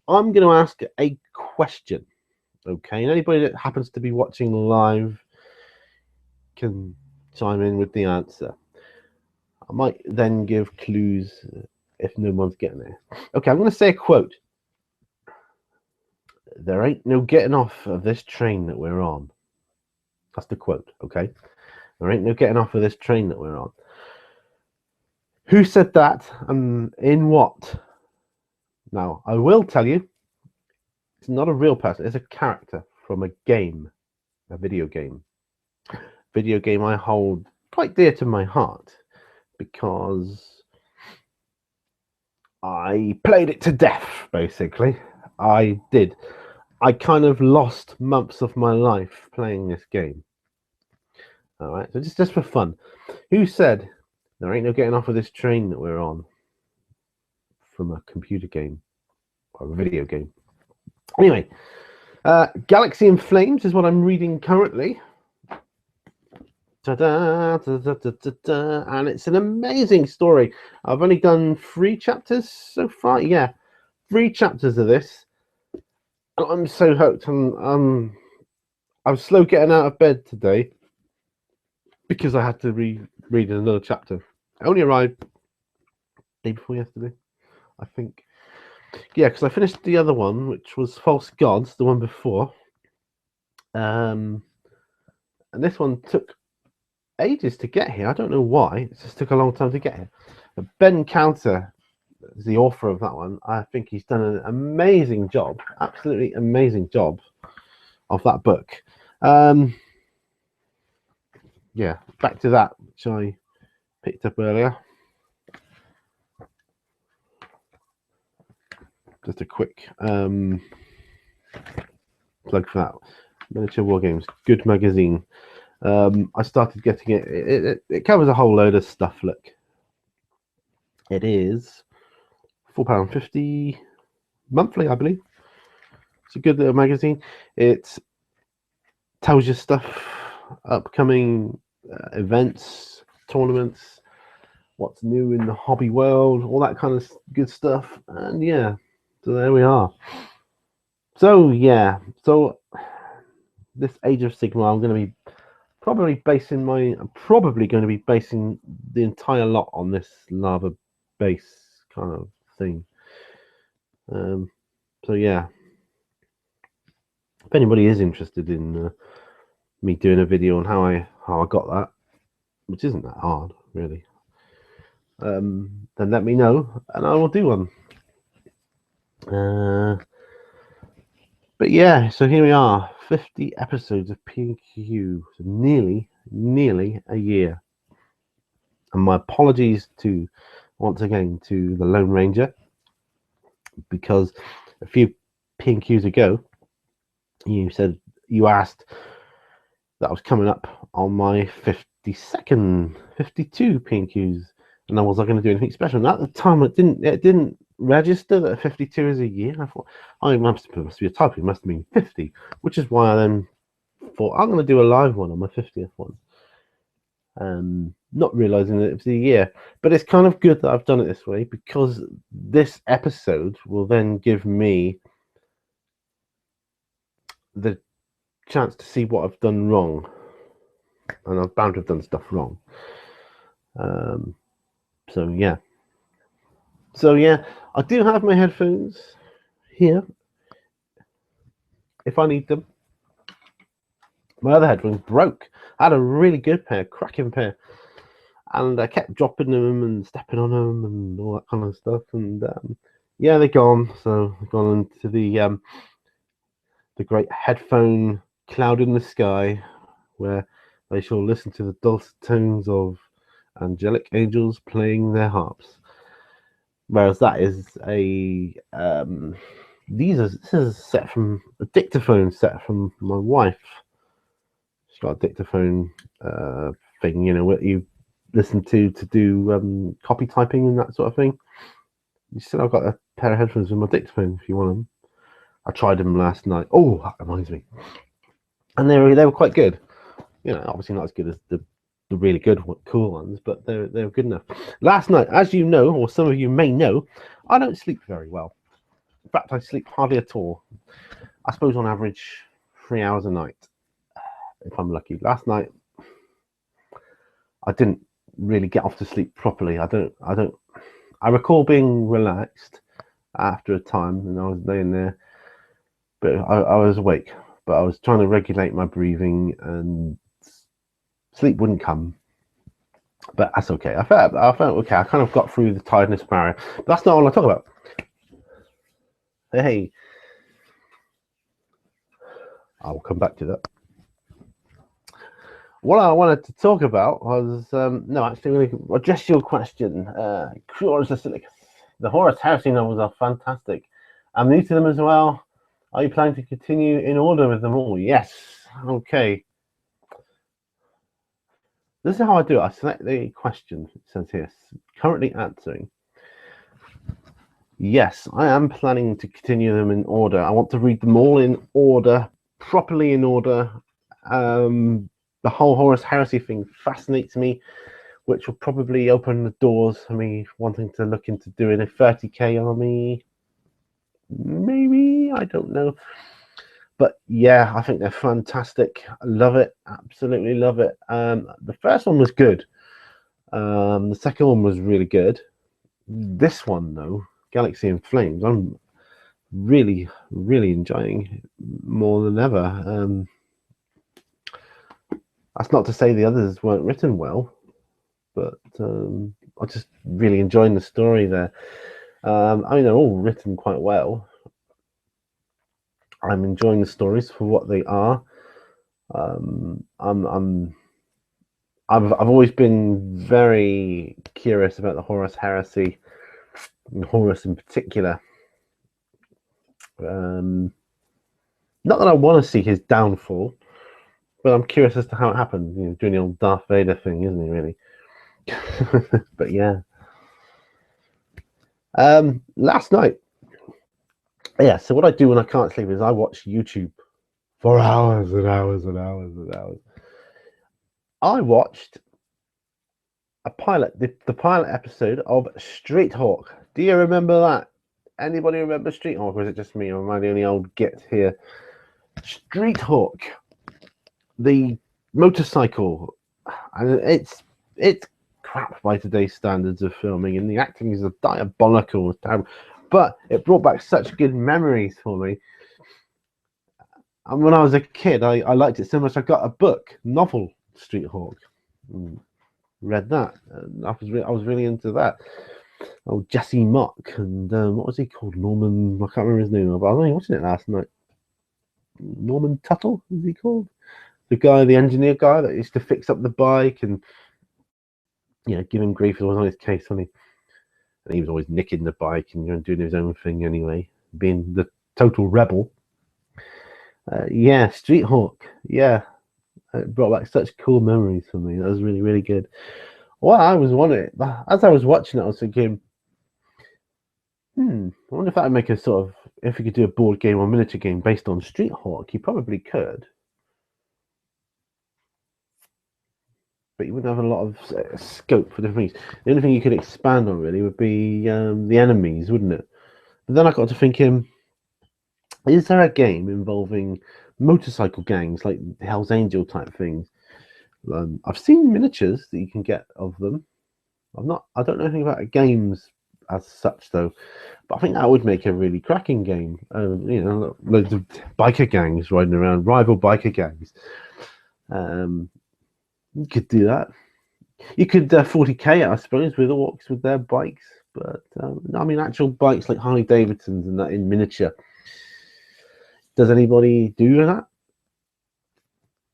I'm going to ask a question. Okay, and anybody that happens to be watching live can chime in with the answer. I might then give clues if no one's getting there. Okay, I'm going to say a quote. There ain't no getting off of this train that we're on. That's the quote, okay? There ain't no getting off of this train that we're on. Who said that and in what? Now, I will tell you, it's not a real person. It's a character from a game, a video game. Video game I hold quite dear to my heart because I played it to death, basically. I did. I kind of lost months of my life playing this game. All right, so just for fun. Who said there ain't no getting off of this train that we're on from a computer game or a video game? Anyway, Galaxy in Flames is what I'm reading currently. Ta-da, ta-da-da-da-da. And it's an amazing story. I've only done 3 chapters so far. Yeah, 3 chapters of this. I'm so hooked. I was slow getting out of bed today because I had to read another chapter. I only arrived day before yesterday, I think. Yeah, because I finished the other one, which was False Gods, the one before. And this one took ages to get here. I don't know why. It just took a long time to get here. But Ben Counter is the author of that one. I think he's done an amazing job, absolutely amazing job of that book. Yeah, back to that, which I picked up earlier. Just a quick plug for that. Miniature War Games, good magazine. I started getting it. It covers a whole load of stuff. Look, it is £4.50 monthly, I believe. It's a good little magazine. It tells you stuff, upcoming events, tournaments, what's new in the hobby world, all that kind of good stuff. And yeah, so there we are. So yeah, so this Age of Sigmar, I'm going to be probably going to be basing the entire lot on this lava base kind of thing. So yeah, if anybody is interested in me doing a video on how I got that, which isn't that hard really, then let me know and I will do one. But yeah, so here we are, 50 episodes of P&Q, so nearly a year. And my apologies to once again to the Lone Ranger, because a few P&Qs ago you asked that I was coming up on my 52 P&Qs, and I was not going to do anything special. And at the time, it didn't register that 52 is a year. I thought, oh, it must be a typo. It must mean 50, which is why I then thought I'm going to do a live one on my 50th one. Not realizing that it was a year, but it's kind of good that I've done it this way, because this episode will then give me the chance to see what I've done wrong, and I've bound to have done stuff wrong. So yeah, I do have my headphones here if I need them. My other headphones broke. I had a really good pair, cracking pair, and I kept dropping them and stepping on them and all that kind of stuff. And yeah, they're gone. So they've gone into the great headphone cloud in the sky, where they shall listen to the dulcet tones of angelic angels playing their harps. Whereas that is this is a set from a dictaphone set from my wife. She's got a dictaphone thing, what you listen to do copy typing and that sort of thing. You said I've got a pair of headphones with my dictaphone if you want them. I tried them last night. Oh, that reminds me. And they were quite good. Obviously not as good as the really good, cool ones, but they were good enough. Last night, as you know, or some of you may know, I don't sleep very well. In fact, I sleep hardly at all. I suppose on average 3 hours a night, if I'm lucky. Last night, I didn't really get off to sleep properly. I recall being relaxed after a time, and I was laying there, but I was awake. But I was trying to regulate my breathing, and sleep wouldn't come. But that's okay. I felt okay. I kind of got through the tiredness barrier. But that's not all I talk about. Hey, I'll come back to that. What I wanted to talk about was actually address your question. The Horus Heresy novels are fantastic. I'm new to them as well. Are you planning to continue in order with them all? Yes. Okay. This is how I do it. I select the question. It says here, currently answering. Yes, I am planning to continue them in order. I want to read them all in order, properly in order. the whole Horus Heresy thing fascinates me, which will probably open the doors for me wanting to look into doing a 30k army. Maybe, I don't know. But yeah, I think they're fantastic. I love it. Absolutely love it. The first one was good. The second one was really good. This one, though, Galaxy in Flames, I'm really, really enjoying more than ever. That's not to say the others weren't written well, but I'm just really enjoying the story there. I mean, they're all written quite well. I'm enjoying the stories for what they are. I've always been very curious about the Horus Heresy, and Horus in particular. Not that I want to see his downfall, but I'm curious as to how it happened. You know, doing the old Darth Vader thing, isn't he? Really. But yeah. Last night, yeah. So what I do when I can't sleep is I watch YouTube for hours and hours and hours and hours. I watched a pilot, the pilot episode of Street Hawk. Do you remember that? Anybody remember Street Hawk, or is it just me, or am I the only old git here? Street Hawk, the motorcycle, and it's crap by today's standards of filming, and the acting is diabolical, but it brought back such good memories for me. And when I was a kid, I liked it so much I got a book, novel, Street Hawk. Read that. And I was really into that. Oh, Jesse Mock and what was he called? Norman. I can't remember his name, but I was only watching it last night. Norman Tuttle, is he called? The guy, the engineer guy that used to fix up the bike and give him grief. It was on his case, wasn't he? And he was always nicking the bike and doing his own thing anyway, being the total rebel. Street Hawk. Yeah, it brought back such cool memories for me. That was really, really good. Well, I was wondering, as I was watching it, I was thinking, I wonder if that would make a sort of, if you could do a board game or miniature game based on Street Hawk. You probably could, but you wouldn't have a lot of scope for different things. The only thing you could expand on really would be the enemies, wouldn't it? But then I got to thinking, is there a game involving motorcycle gangs like Hell's Angel type things? I've seen miniatures that you can get of them. I don't know anything about games as such though, but I think that would make a really cracking game. Loads of biker gangs riding around, rival biker gangs. You could do that. You could 40k, I suppose, with orcs with their bikes, but I mean actual bikes like Harley Davidsons and that in miniature. Does anybody do that?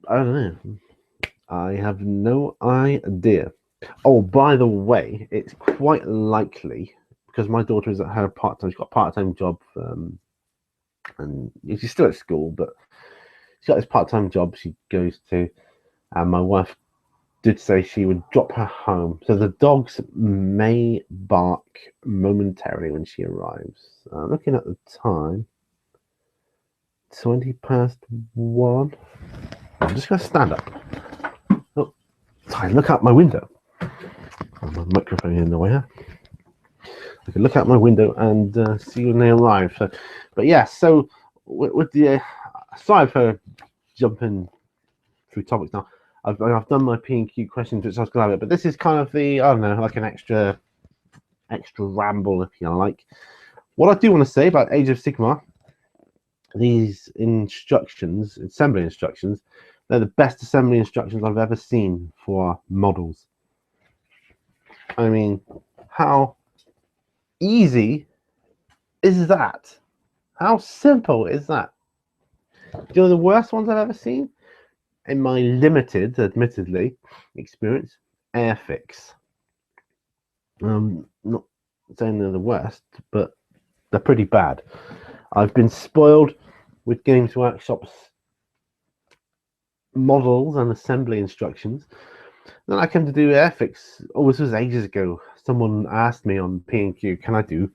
I don't know. I have no idea. Oh, by the way, it's quite likely, because my daughter is at her part-time, she's got a part-time job, and she's still at school, but she's got this part-time job she goes to, and my wife did say she would drop her home. So the dogs may bark momentarily when she arrives. Looking at the time, 1:20. I'm just going to stand up. Oh, sorry, look out my window. Oh, my microphone in the way here. I can look out my window and see when they arrive. So, but yeah, so with the aside for jumping through topics now, I've done my P&Q questions, which I was glad of, but this is kind of the, I don't know, like an extra ramble, if you like. What I do want to say about Age of Sigmar, these instructions, assembly instructions, they're the best assembly instructions I've ever seen for models. I mean, how easy is that? How simple is that? Do you know the worst ones I've ever seen? In my limited, admittedly, experience, Airfix. Not saying they're the worst, but they're pretty bad. I've been spoiled with Games Workshop's models and assembly instructions. Then I came to do Airfix. Oh, this was ages ago. Someone asked me on P&Q, can I do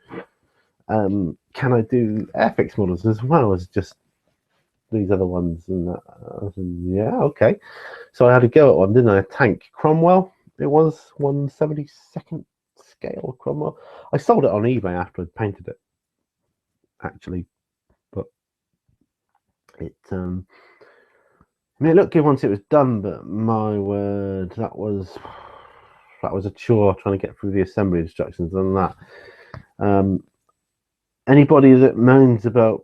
Airfix models as well as just these other ones, and that. I said, yeah, okay. So I had a go at one, didn't I? A tank, Cromwell. It was 1/72nd scale Cromwell. I sold it on eBay after I'd painted it, actually, but it I mean, it looked good once it was done, but my word, that was a chore trying to get through the assembly instructions on that. Anybody that moans about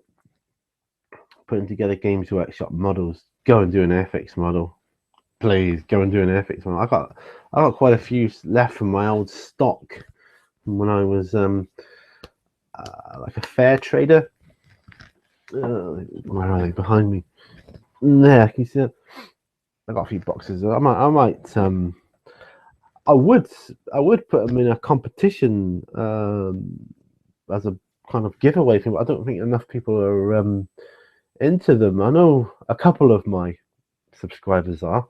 putting together Games Workshop models, go and do an Airfix model. Please go and do an Airfix model. I got quite a few left from my old stock from when I was like a fair trader. Where are they? Behind me. There, can you see that? I got a few boxes. I would put them in a competition as a kind of giveaway thing, but I don't think enough people are into them. I know a couple of my subscribers are,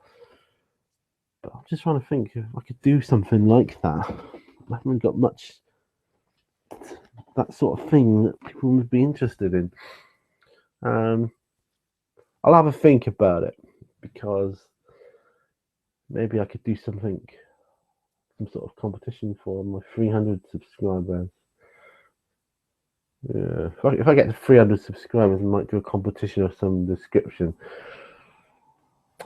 but I'm just trying to think if I could do something like that. I haven't got much that sort of thing that people would be interested in. I'll have a think about it, because maybe I could do something, some sort of competition for my 300 subscribers. Yeah, if I get to 300 subscribers, I might do a competition of some description.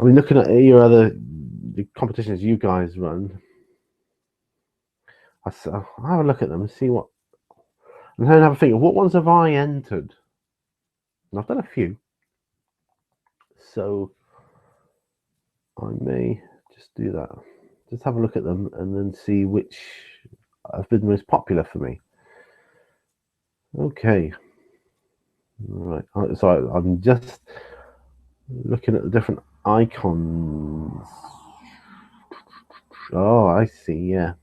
I mean, looking at the competitions you guys run, I'll have a look at them and see what, and then have a think of what ones have I entered. And I've done a few, so I may just do that. Just have a look at them and then see which have been most popular for me. Okay. Right. So I'm just looking at the different icons. Oh, I see. Yeah.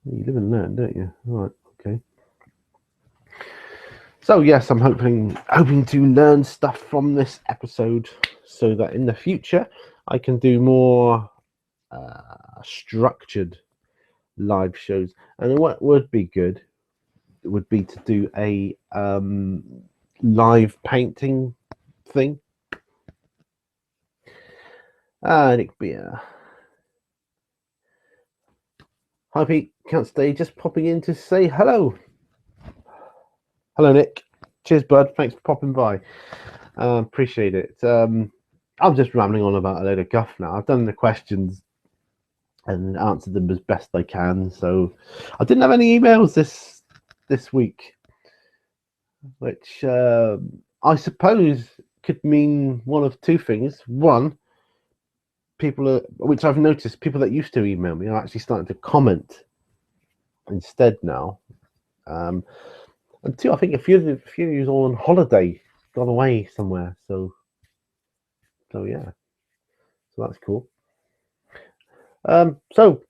You live in there, don't you? All right. Okay. So yes, I'm hoping to learn stuff from this episode, so that in the future I can do more structured live shows. And what would be good would be to do a live painting thing. Nick Beer. Hi Pete, can't stay, just popping in to say hello. Hello Nick. Cheers bud, thanks for popping by. Appreciate it. I'm just rambling on about a load of guff now. I've done the questions and answered them as best I can. So I didn't have any emails this week, which I suppose could mean one of two things. One, which I've noticed, people that used to email me are actually starting to comment instead now. And two, I think a few of you are on holiday, gone away somewhere. So yeah, so that's cool. So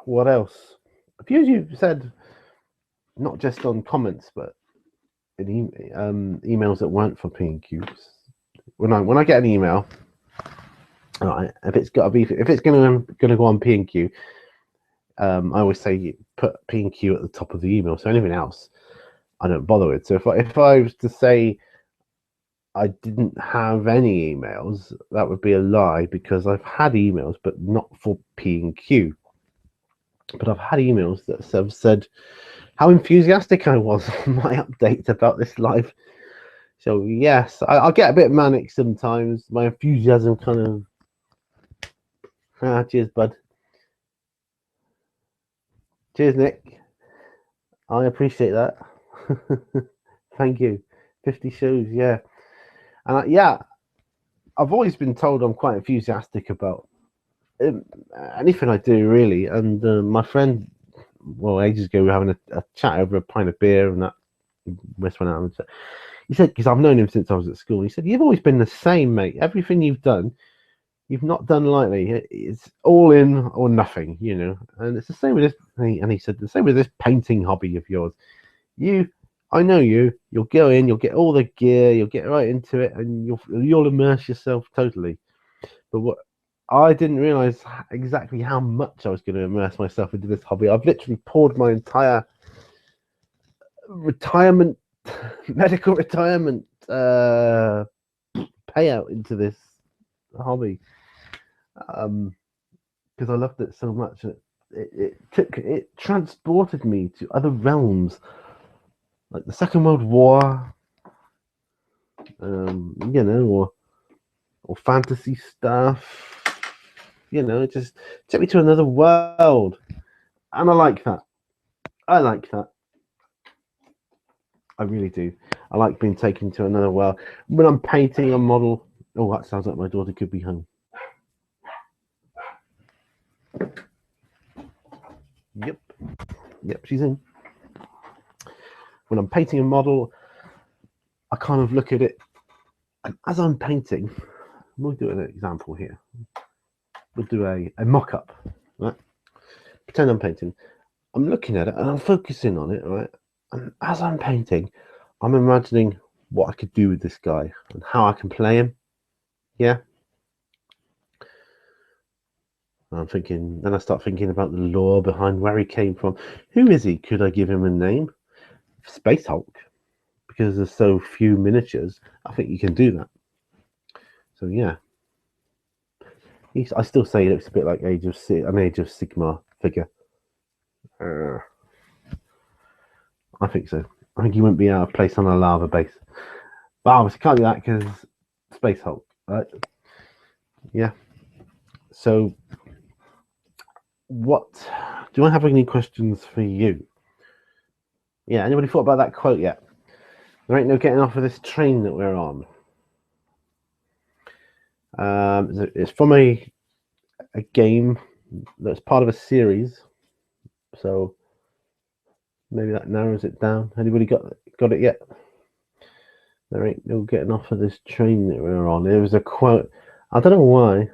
what else? A few of you said, not just on comments, but in emails that weren't for P&Qs. When I get an email, right, if it's going to go on P&Q, I always say put P&Q at the top of the email. So anything else, I don't bother with. So if I was to say I didn't have any emails, that would be a lie, because I've had emails, but not for P&Q. But I've had emails that have said how enthusiastic I was on my update about this live. So yes, I'll get a bit manic sometimes. My enthusiasm kind of... cheers, bud. Cheers, Nick. I appreciate that. Thank you. 50 shows, yeah. And yeah, I've always been told I'm quite enthusiastic about anything I do, really. And my friend, well, ages ago, we were having a chat over a pint of beer, and that West went out. And he said, because I've known him since I was at school, he said, you've always been the same, mate. Everything you've done, you've not done lightly. It's all in or nothing, you know. And it's the same with this. And he said, the same with this painting hobby of yours. I know you'll go in, you'll get all the gear, you'll get right into it, and you'll immerse yourself totally. But what I didn't realize exactly how much I was going to immerse myself into this hobby. I've literally poured my entire retirement medical retirement payout into this hobby, because I loved it so much. It transported me to other realms, like the Second World War, or fantasy stuff. It just took me to another world, and I like that. I like that. I really do. I like being taken to another world. When I'm painting a model, oh, that sounds like my daughter could be home. Yep, she's in. When I'm painting a model, I kind of look at it, and as I'm painting, we'll do an example here. We'll do a mock-up, right? Pretend I'm painting. I'm looking at it and I'm focusing on it, right? And as I'm painting, I'm imagining what I could do with this guy and how I can play him. Yeah. And I'm thinking, then I start thinking about the lore behind where he came from. Who is he? Could I give him a name? Space Hulk. Because there's so few miniatures, I think you can do that. So yeah. I still say he looks a bit like an Age of Sigmar figure. I think so. I think he wouldn't be out of place on a lava base. But obviously can't do that because Space Hulk, right? Yeah. So, what do I have any questions for you? Yeah. Anybody thought about that quote yet? There ain't no getting off of this train that we're on. It's from a game that's part of a series. So maybe that narrows it down. Anybody got it yet? There ain't no getting off of this train that we're on. It was a quote. I don't know why.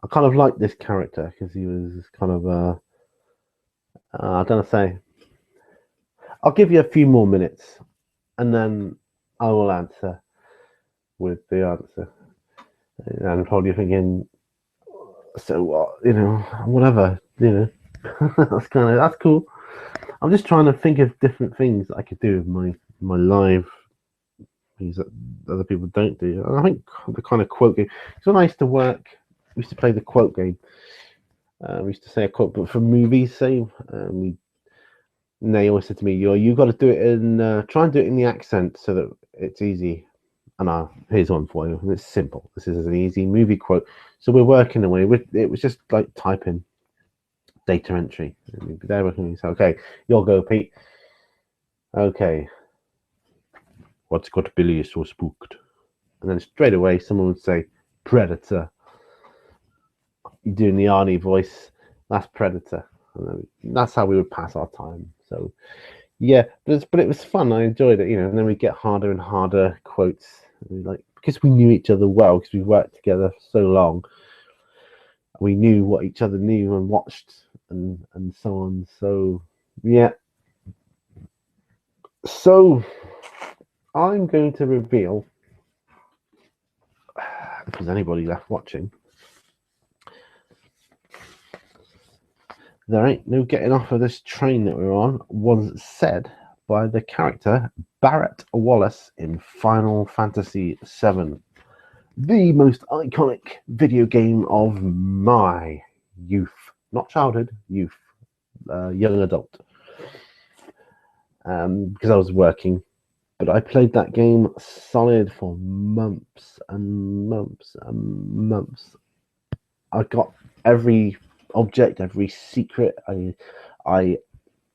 I kind of liked this character because he was kind of I don't know say. I'll give you a few more minutes, and then I will answer with the answer. And probably thinking, so what? Whatever. that's cool. I'm just trying to think of different things that I could do with my live things that other people don't do. And I think the kind of quote game. So when I used to work, we used to play the quote game. We used to say a quote, but for movies, say, and they always said to me, "You got to do it in, try and do it in the accent so that it's easy." And here's one for you. And it's simple. This is an easy movie quote. So we're working away. It was just like typing data entry. And they're working. So okay, you'll go, Pete. Okay. What's got Billy so spooked? And then straight away, someone would say, "Predator." You're doing the Arnie voice. That's Predator. And that's how we would pass our time. So yeah, but it was fun. I enjoyed it, and then we get harder and harder quotes, because we knew each other well, because we worked together for so long. We knew what each other knew and watched, and so on. So yeah. So I'm going to reveal, if there's anybody left watching, there ain't no getting off of this train that we're on, was said by the character Barrett Wallace in Final Fantasy VII, the most iconic video game of my youth. Not childhood, youth, young adult. Because I was working, but I played that game solid for months and months and months. I got every object, every secret. I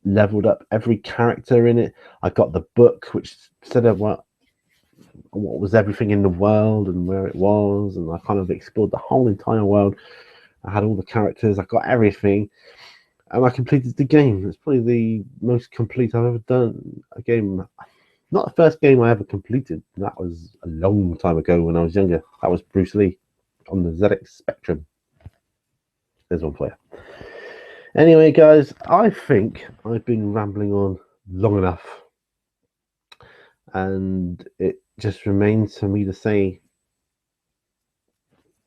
leveled up every character in it. I got the book which said what was everything in the world and where it was, and I kind of explored the whole entire world. I had all the characters, I got everything, and I completed the game. It's probably the most complete I've ever done a game. Not the first game I ever completed. That was a long time ago when I was younger. That was Bruce Lee on the ZX Spectrum. There's one for you. Anyway, guys, I think I've been rambling on long enough, and it just remains for me to say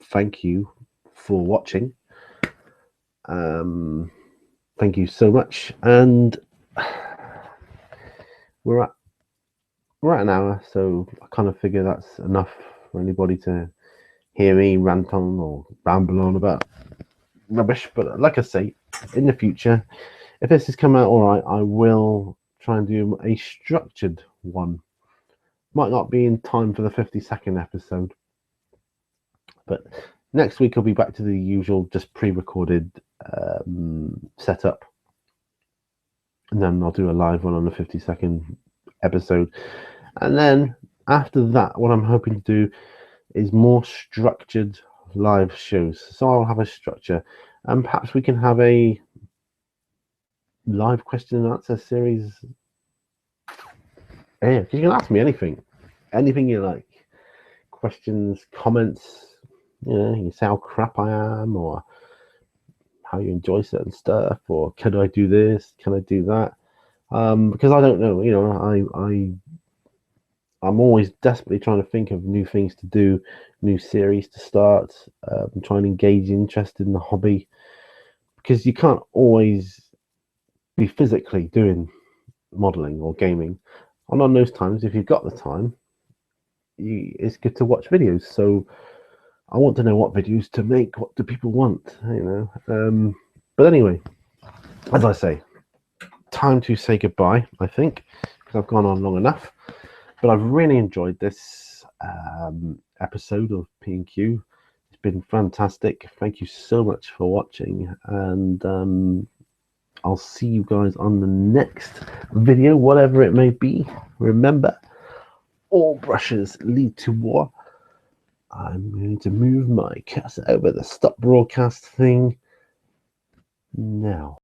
thank you for watching. Thank you so much, and we're at an hour, so I kind of figure that's enough for anybody to hear me rant on or ramble on about rubbish. But like I say, in the future, if this has come out all right, I will try and do a structured one. Might not be in time for the 52nd episode, but next week I'll be back to the usual, just pre-recorded setup, and then I'll do a live one on the 52nd episode. And then after that, what I'm hoping to do is more structured live shows. So I'll have a structure, and perhaps we can have a live question and answer series. Yeah, because you can ask me anything you like. Questions, comments. You know, you say how crap I am, or how you enjoy certain stuff, or can I do this? Can I do that? Because I don't know. You know, I'm always desperately trying to think of new things to do, new series to start, trying to engage interest in the hobby, because you can't always be physically doing modeling or gaming. And on those times, if you've got the time, it's good to watch videos. So I want to know what videos to make. What do people want? You know. But anyway, as I say, time to say goodbye, I think, because I've gone on long enough. But I've really enjoyed this episode of P&Q. It's been fantastic. Thank you so much for watching, and I'll see you guys on the next video, whatever it may be. Remember, all brushes lead to war. I'm going to move my cursor over the stop broadcast thing now.